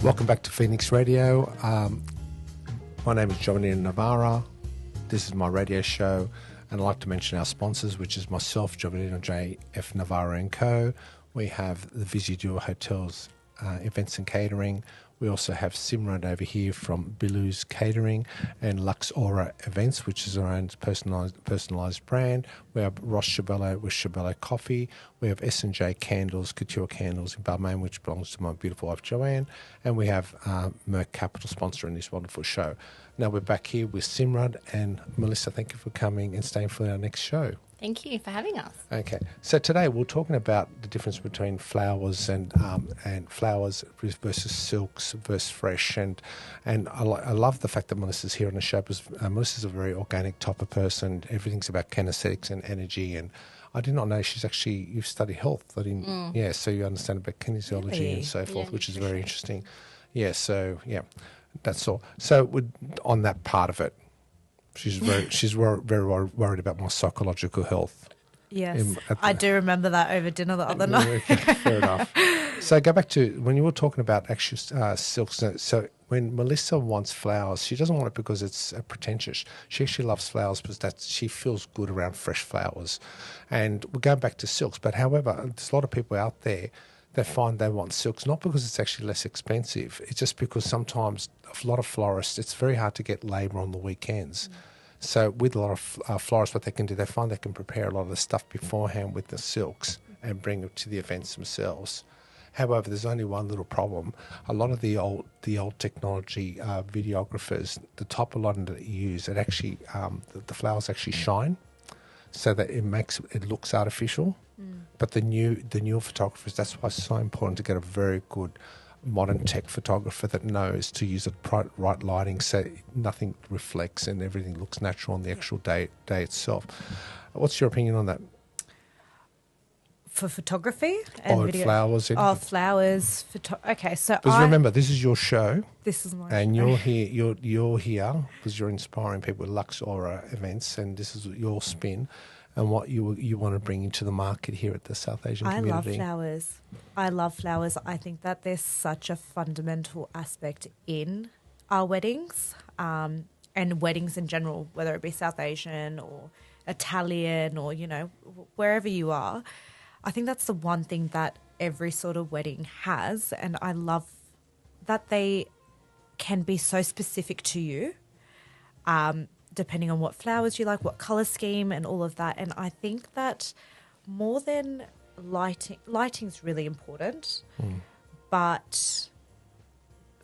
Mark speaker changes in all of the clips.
Speaker 1: Welcome back to Phoenix Radio. My name is Giovannino Navarra. This is my radio show, and I'd like to mention our sponsors, which is myself, Giovannino J.F. Navarra & Co. We have the Visitor Hotels Events and Catering. We also have Simran over here from Billou's Catering and Lux Aura Events, which is our own personalised brand. We have Ross Chabello with Chabello Coffee. We have S&J Candles, Couture Candles in Balmain, which belongs to my beautiful wife Joanne. And we have Merck Capital sponsoring this wonderful show. Now we're back here with Simran and Melisa. Thank you for coming and staying for our next show.
Speaker 2: Thank you for having us.
Speaker 1: Okay, so today we're talking about the difference between flowers and flowers versus silks versus fresh, and I love the fact that Melissa's here on the show because Melissa's a very organic type of person. Everything's about kinesthetics and energy, and I did not know you've studied health. I didn't, yeah, so you understand about kinesiology
Speaker 2: Really?
Speaker 1: and so forth,
Speaker 2: Yeah,
Speaker 1: which is very interesting. Yeah, so yeah, that's all. So on that part of it. She's very worried about my psychological health.
Speaker 3: Yes, I do remember that over dinner the other night.
Speaker 1: Fair enough. So go back to when you were talking about actual silks. So when Melisa wants flowers, she doesn't want it because it's pretentious. She actually loves flowers because she feels good around fresh flowers. And we're going back to silks. But however, there's a lot of people out there that find they want silks, not because it's actually less expensive. It's just because sometimes a lot of florists, it's very hard to get labour on the weekends. So with a lot of florists, what they can do, they find they can prepare a lot of the stuff beforehand with the silks and bring it to the events themselves. However, there's only one little problem. A lot of the old technology videographers, the type of lighting that you use, it actually the flowers actually shine, so that it looks artificial. But the newer photographers, that's why it's so important to get a very good modern tech photographer that knows to use the right lighting so nothing reflects and everything looks natural on the actual day itself. What's your opinion on that?
Speaker 3: For photography and video?
Speaker 1: Flowers.
Speaker 3: Flowers. Okay, so
Speaker 1: because remember, this is your show.
Speaker 3: This is my
Speaker 1: and
Speaker 3: show.
Speaker 1: you're here because you're inspiring people with Lux Aura events, and this is your spin and what you want to bring into the market here at the South Asian community.
Speaker 3: I love flowers. I think that there's such a fundamental aspect in our weddings and weddings in general, whether it be South Asian or Italian or, wherever you are. I think that's the one thing that every sort of wedding has, and I love that they can be so specific to you. Depending on what flowers you like, what colour scheme and all of that. And I think that more than lighting's really important, but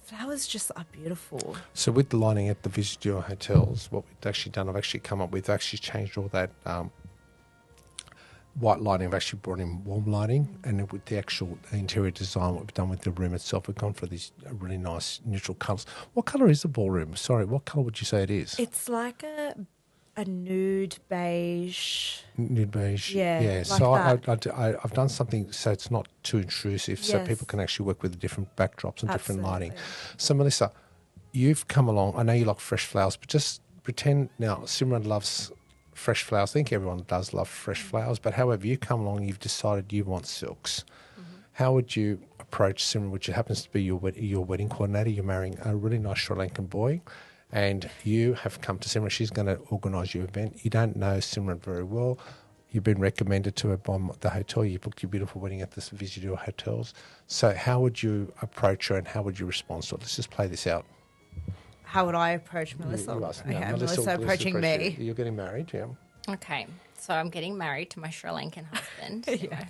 Speaker 3: flowers just are beautiful.
Speaker 1: So with the lighting at the Visitor Hotels, what we've actually done, I've actually changed all that white lighting. I've actually brought in warm lighting, and with the actual interior design, what we've done with the room itself, we've gone for these really nice neutral colours. What colour is the ballroom? Sorry, what colour would you say it is?
Speaker 3: It's like a nude beige.
Speaker 1: Nude beige,
Speaker 3: yeah.
Speaker 1: Yeah.
Speaker 3: Like
Speaker 1: so I've done something so it's not too intrusive, so
Speaker 3: Yes.
Speaker 1: people can actually work with different backdrops and different lighting.
Speaker 3: Absolutely.
Speaker 1: So Melisa, you've come along. I know you like fresh flowers, but just pretend now. Simran loves fresh flowers. I think everyone does love fresh flowers, but however, you come along, you've decided you want silks. How would you approach Simran, which happens to be your wedding coordinator? You're marrying a really nice Sri Lankan boy, and you have come to Simran. She's going to organise your event. You don't know Simran very well. You've been recommended to her by the hotel. You booked your beautiful wedding at this Visitor Hotels. So how would you approach her and how would you respond to it? Let's just play this out.
Speaker 3: How would I approach Melissa? Melissa approaching me.
Speaker 1: You're getting married, yeah.
Speaker 2: Okay, so I'm getting married to my Sri Lankan husband.
Speaker 3: Yeah.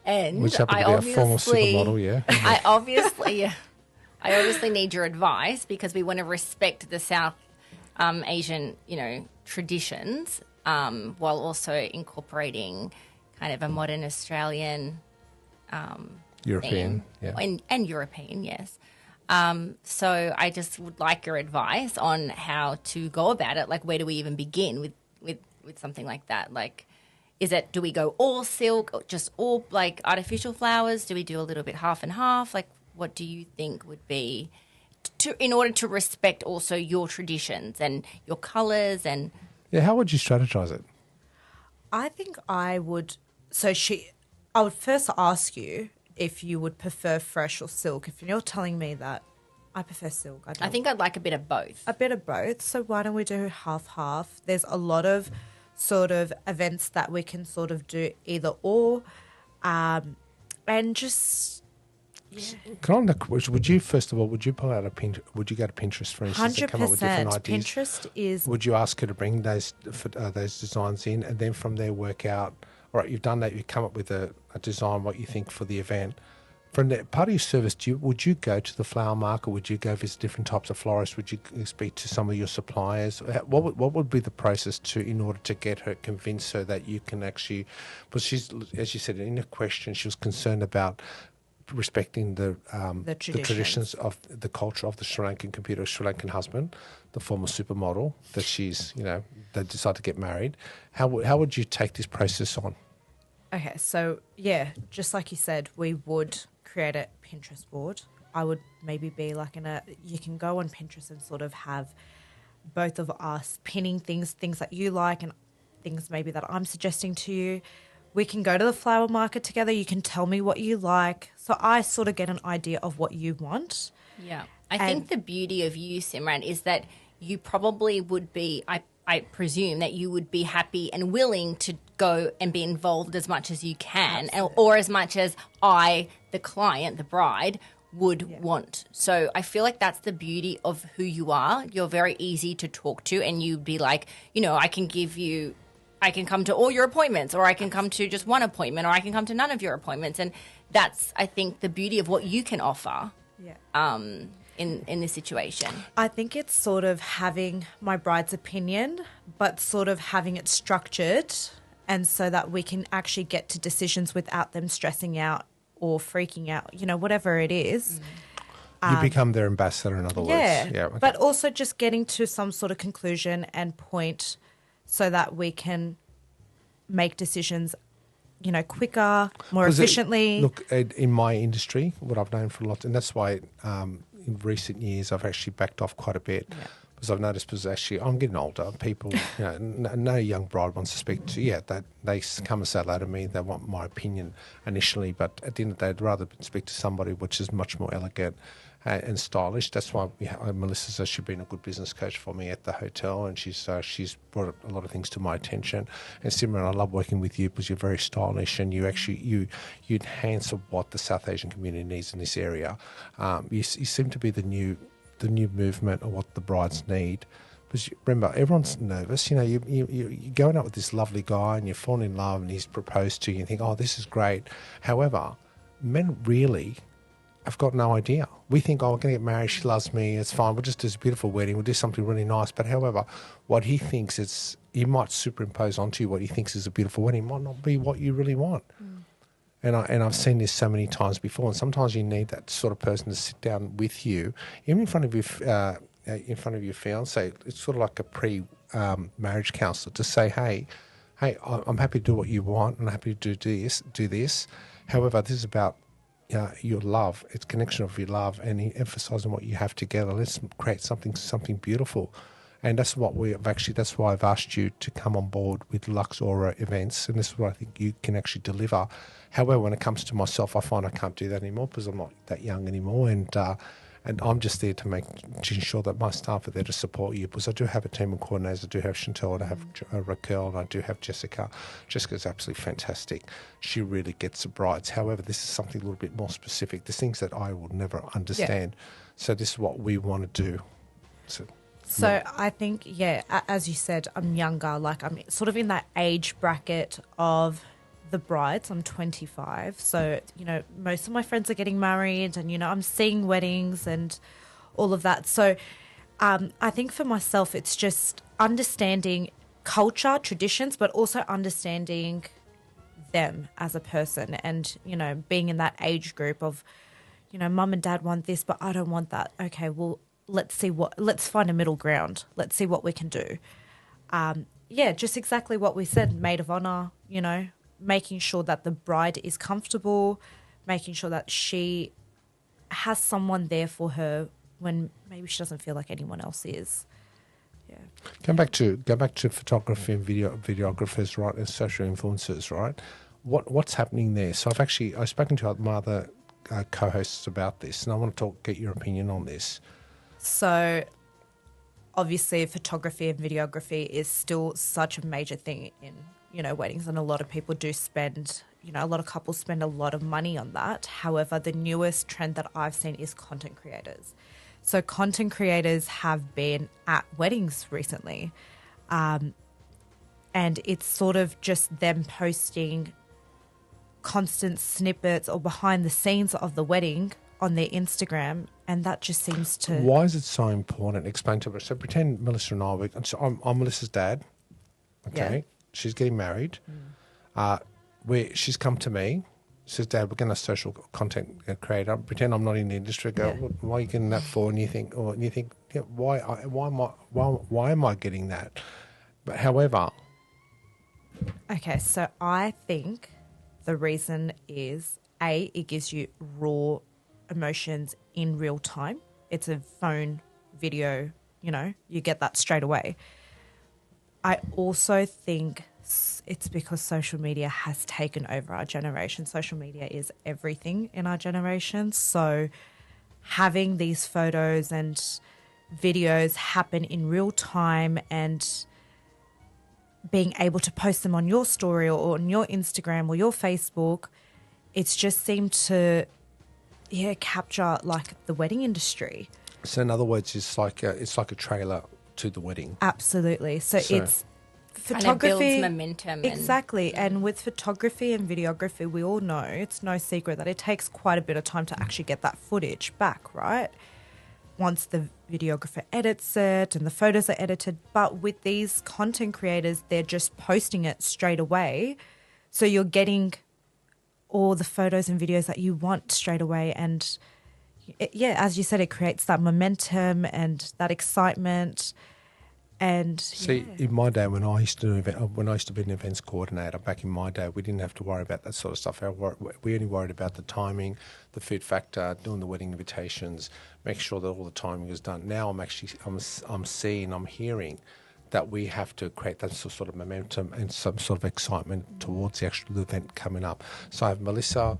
Speaker 2: And
Speaker 1: Which happened to be a former supermodel, yeah.
Speaker 2: I obviously need your advice because we want to respect the South Asian, traditions, while also incorporating kind of a modern Australian
Speaker 1: European,
Speaker 2: theme.
Speaker 1: yeah.
Speaker 2: And European, yes. So I just would like your advice on how to go about it. Like, where do we even begin with something like that? Like, do we go all silk or just all like artificial flowers? Do we do a little bit half and half? Like, what do you think would be in order to respect also your traditions and your colours and...
Speaker 1: Yeah, how would you strategize it?
Speaker 3: I think I would... I would first ask you if you would prefer fresh or silk. If you're telling me that I prefer silk,
Speaker 2: I think I'd like a bit of both.
Speaker 3: a bit of both. So why don't we do half-half? There's a lot of sort of events that we can sort of do either or, and just
Speaker 1: Can I, would you, first of all, would you pull out would you go to Pinterest, for instance, and come up with different
Speaker 3: 100%.
Speaker 1: ideas?
Speaker 3: Pinterest is
Speaker 1: Would you ask her to bring those designs in, and then from there work out, all right, you've done that, you come up with a design, what you think for the event. From there, part of your service, would you go to the flower market? Would you go visit different types of florists? Would you speak to some of your suppliers? What would be the process in order to get her, convince her that you can actually, because she's, as you said in her question, she was concerned about respecting the traditions of the culture of the Sri Lankan husband, the former supermodel that she's, they decided to get married. How would you take this process on?
Speaker 3: okay. So yeah, just like you said, we would create a Pinterest board. I would maybe be like you can go on Pinterest and sort of have both of us pinning things that you like and things maybe that I'm suggesting to you. We can go to the flower market together. You can tell me what you like. So I sort of get an idea of what you want.
Speaker 2: Yeah. I think the beauty of you, Simran, is that you probably would be, I presume that you would be happy and willing to go and be involved as much as you can, or as much as I, the client, the bride, would want. So I feel like that's the beauty of who you are. You're very easy to talk to, and you'd be like, I can come to all your appointments, or I can come to just one appointment, or I can come to none of your appointments. And that's, I think, the beauty of what you can offer in this situation.
Speaker 3: I think it's sort of having my bride's opinion, but sort of having it structured, and so that we can actually get to decisions without them stressing out or freaking out, whatever it is.
Speaker 1: You become their ambassador, in other words.
Speaker 3: Yeah,
Speaker 1: Okay.
Speaker 3: but also just getting to some sort of conclusion and point so that we can make decisions, quicker, more efficiently.
Speaker 1: Look, in my industry, what I've known for a lot, and that's why in recent years I've actually backed off quite a bit. Yeah. Because I've noticed, because actually I'm getting older, people, no young bride wants to speak to, that they come and say hello to me, they want my opinion initially, but at the end of the day, I'd rather speak to somebody which is much more elegant and stylish. That's why Melisa says she's been a good business coach for me at the hotel, and she's brought a lot of things to my attention. And Simran, I love working with you because you're very stylish, and you enhance what the South Asian community needs in this area. You seem to be the new movement of what the brides need. Because remember, everyone's nervous. You're going out with this lovely guy and you're falling in love and he's proposed to you and you think, oh, this is great. However, men really have got no idea. We think, oh, we're going to get married, she loves me, it's fine, we'll just do this beautiful wedding, we'll do something really nice. But however, what he thinks he might superimpose onto you what he thinks is a beautiful wedding might not be what you really want. And I've seen this so many times before, and sometimes you need that sort of person to sit down with you, even in front of your fiance. It's sort of like a pre-marriage counselor to say, hey, I'm happy to do what you want, and I'm happy to do this. However, this is about your love. It's connection of your love, and emphasising what you have together. Let's create something beautiful. And that's what that's why I've asked you to come on board with Lux Aura events, and this is what I think you can actually deliver. However, when it comes to myself, I find I can't do that anymore because I'm not that young anymore, and I'm just there to ensure that my staff are there to support you, because I do have a team of coordinators. I do have Chantel, I have Raquel, and I do have Jessica. Jessica's absolutely fantastic. She really gets the brides. However, this is something a little bit more specific. There's things that I will never understand. Yeah. So this is what we want to do.
Speaker 3: So I think, as you said, I'm younger. Like, I'm sort of in that age bracket of the brides. I'm 25. So, most of my friends are getting married and, I'm seeing weddings and all of that. So I think for myself, it's just understanding culture, traditions, but also understanding them as a person and, being in that age group of, mum and dad want this, but I don't want that. Okay, well, let's find a middle ground. Let's see what we can do. Just exactly what we said, maid of honor, making sure that the bride is comfortable, making sure that she has someone there for her when maybe she doesn't feel like anyone else is. Yeah.
Speaker 1: Go back to photography and videographers, right, and social influencers, right? What's happening there? So I've spoken to my other co-hosts about this, and I want to get your opinion on this.
Speaker 3: So obviously photography and videography is still such a major thing in, weddings, and a lot of people do spend, a lot of couples spend a lot of money on that. However, the newest trend that I've seen is content creators. So content creators have been at weddings recently, and it's sort of just them posting constant snippets or behind the scenes of the wedding on their Instagram, and that just seems to...
Speaker 1: Why is it so important? Explain to me. So pretend Melissa and I'm Melissa's dad, okay?
Speaker 3: Yeah.
Speaker 1: She's getting married. She's come to me, says, Dad, we're going to social content creator. Pretend I'm not in the industry. I go,
Speaker 3: Yeah.
Speaker 1: Why are you getting that for? And you think, yeah, why am I getting that? But however...
Speaker 3: Okay, so I think the reason is, A, it gives you raw emotions in real time. It's a phone video, you get that straight away. I also think it's because social media has taken over our generation. Social media is everything in our generation. So having these photos and videos happen in real time and being able to post them on your story or on your Instagram or your Facebook, it's just seemed to, capture like the wedding industry.
Speaker 1: So in other words, it's like a trailer to the wedding.
Speaker 3: Absolutely. So it's
Speaker 2: Kind of
Speaker 3: photography.
Speaker 2: builds momentum.
Speaker 3: Exactly. And with photography and videography, we all know it's no secret that it takes quite a bit of time to actually get that footage back, right? Once the videographer edits it and the photos are edited. But with these content creators, they're just posting it straight away. So you're getting all the photos and videos that you want straight away. And as you said, it creates that momentum and that excitement. And
Speaker 1: see, in my day, when I used to be an events coordinator back in my day, we didn't have to worry about that sort of stuff. We only worried about the timing, the food factor, doing the wedding invitations, making sure that all the timing was done. Now I'm seeing, I'm hearing that we have to create that sort of momentum and some sort of excitement towards the actual event coming up. So I have Melissa,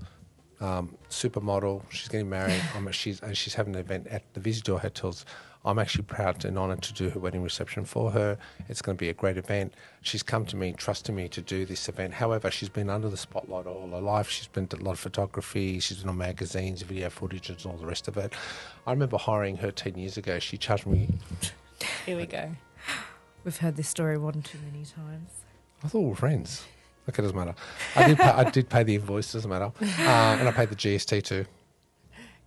Speaker 1: supermodel. She's getting married. She's having an event at the Visitor Hotels. I'm actually proud and honoured to do her wedding reception for her. It's going to be a great event. She's come to me, trusting me to do this event. However, she's been under the spotlight all her life. She's been to a lot of photography. She's been on magazines, video footage, and all the rest of it. I remember hiring her 10 years ago. She charged me...
Speaker 2: Here we go.
Speaker 3: we've heard this story one too many times.
Speaker 1: I thought we were friends. Okay, doesn't matter. I did pay the invoice, doesn't matter. And I paid the GST too.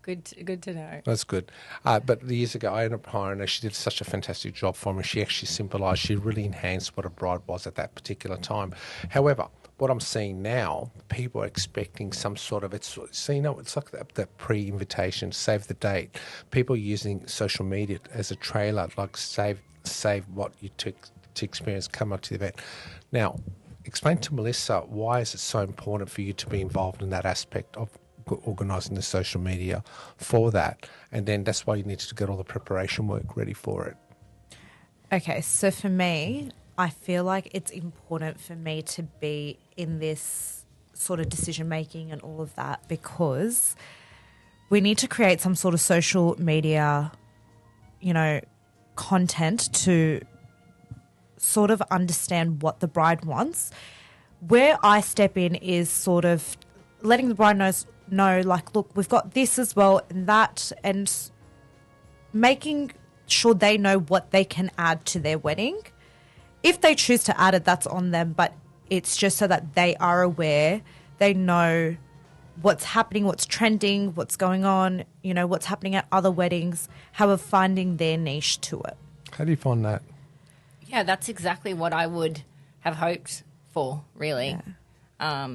Speaker 2: Good to know.
Speaker 1: That's good. But years ago, I ended up hiring her. She did such a fantastic job for me. She actually symbolised, she really enhanced what a bride was at that particular time. However, what I'm seeing now, people are expecting some sort of, it's like that pre-invitation, save the date. People are using social media as a trailer, like save what you took to experience, come up to the event. Now, explain to Melissa, why is it so important for you to be involved in that aspect of organising the social media for that? And then that's why you need to get all the preparation work ready for it.
Speaker 3: Okay, so for me, I feel like it's important for me to be in this sort of decision making and all of that, because we need to create some sort of social media, content to sort of understand what the bride wants. Where I step in is sort of letting the bride know, like, look, we've got this as well and that, and making sure they know what they can add to their wedding. If they choose to add it, that's on them, but it's just so that they are aware, they know what's happening, what's trending, what's going on, what's happening at other weddings, how we're finding their niche to it.
Speaker 1: How do you find that?
Speaker 2: Yeah, that's exactly what I would have hoped for, really.
Speaker 3: Yeah.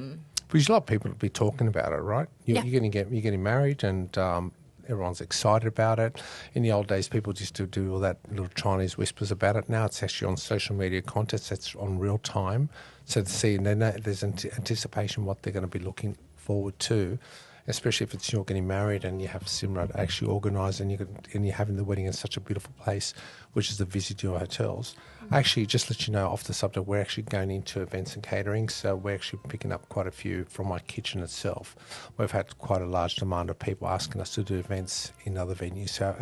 Speaker 1: Because a lot of people will be talking about it, right? You're getting married, and everyone's excited about it. In the old days, people used to do all that little Chinese whispers about it. Now it's actually on social media content. It's on real time. So to see, and then there's anticipation what they're going to be looking forward to. especially if it's you're getting married and you have Simran actually organised and you're having the wedding in such a beautiful place, which is the Visitor Hotels. Actually, just let you know off the subject, we're actually going into events and catering, so we're actually picking up quite a few from my kitchen itself. We've had quite a large demand of people asking us to do events in other venues. So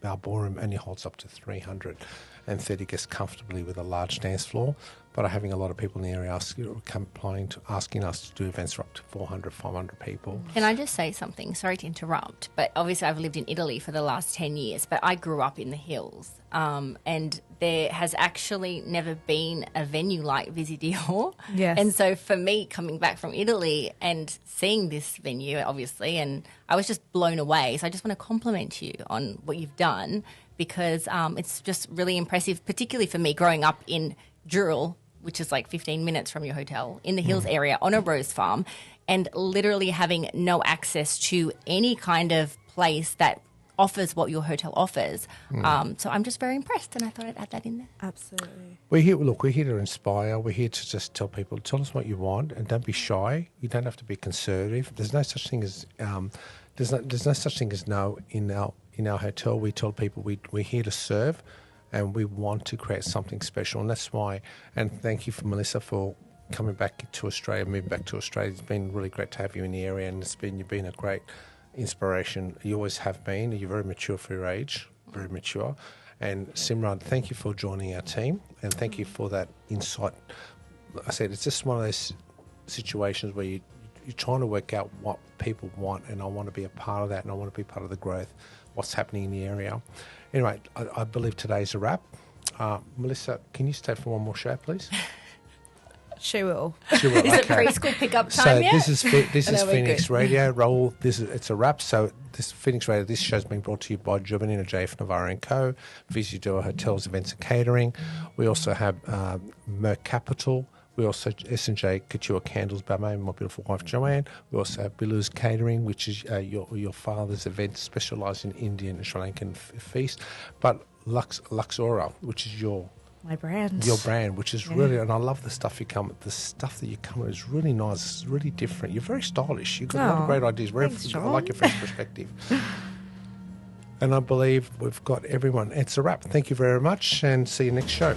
Speaker 1: our ballroom only holds up to 330 guests comfortably with a large dance floor, but are having a lot of people in the area asking us to do events for up to 400, 500 people.
Speaker 2: Can I just say something? Sorry to interrupt, but obviously I've lived in Italy for the last 10 years, but I grew up in the hills, and there has actually never been a venue like Visidio.
Speaker 3: Yes.
Speaker 2: And so for me, coming back from Italy and seeing this venue, obviously, and I was just blown away. So I just want to compliment you on what you've done, because it's just really impressive, particularly for me growing up in Dural, which is like 15 minutes from your hotel, in the hills area on a rose farm, and literally having no access to any kind of place that offers what your hotel offers. So I'm just very impressed, and I thought I'd add that in there.
Speaker 3: Absolutely.
Speaker 1: We're here to inspire. We're here to just tell people, tell us what you want, and don't be shy. You don't have to be conservative. There's no such thing as there's no such thing as no in our hotel. We tell people we're here to serve, and we want to create something special, and that's why. And thank you for Melisa for coming back to Australia, moving back to Australia. It's been really great to have you in the area, and you've been a great inspiration. You always have been. You're very mature for your age, very mature. And Simran, thank you for joining our team, and thank you for that insight. I said it's just one of those situations where you're trying to work out what people want, and I want to be a part of that, and I want to be part of the growth, what's happening in the area. Anyway, I believe today's a wrap. Melisa, can you stay for one more show, please?
Speaker 3: She will.
Speaker 2: Is it preschool pickup time yet?
Speaker 1: This is Phoenix Radio. Raul, it's a wrap. So this Phoenix Radio, this show's been brought to you by Giovannino, JF Navarra and Co. Visitor Hotels, Events and Catering. We also have Merck Capital. We also S&J Couture Candles by my beautiful wife Joanne. We also have Bilu's Catering, which is your father's event, specialised in Indian and Sri Lankan feast. But Luxora, which is your brand, which is really, and I love the stuff the stuff that you come with is really nice. It's really different. You're very stylish. You've got a lot of great ideas. I like your fresh perspective. And I believe we've got everyone. It's a wrap. Thank you very much, and see you next show.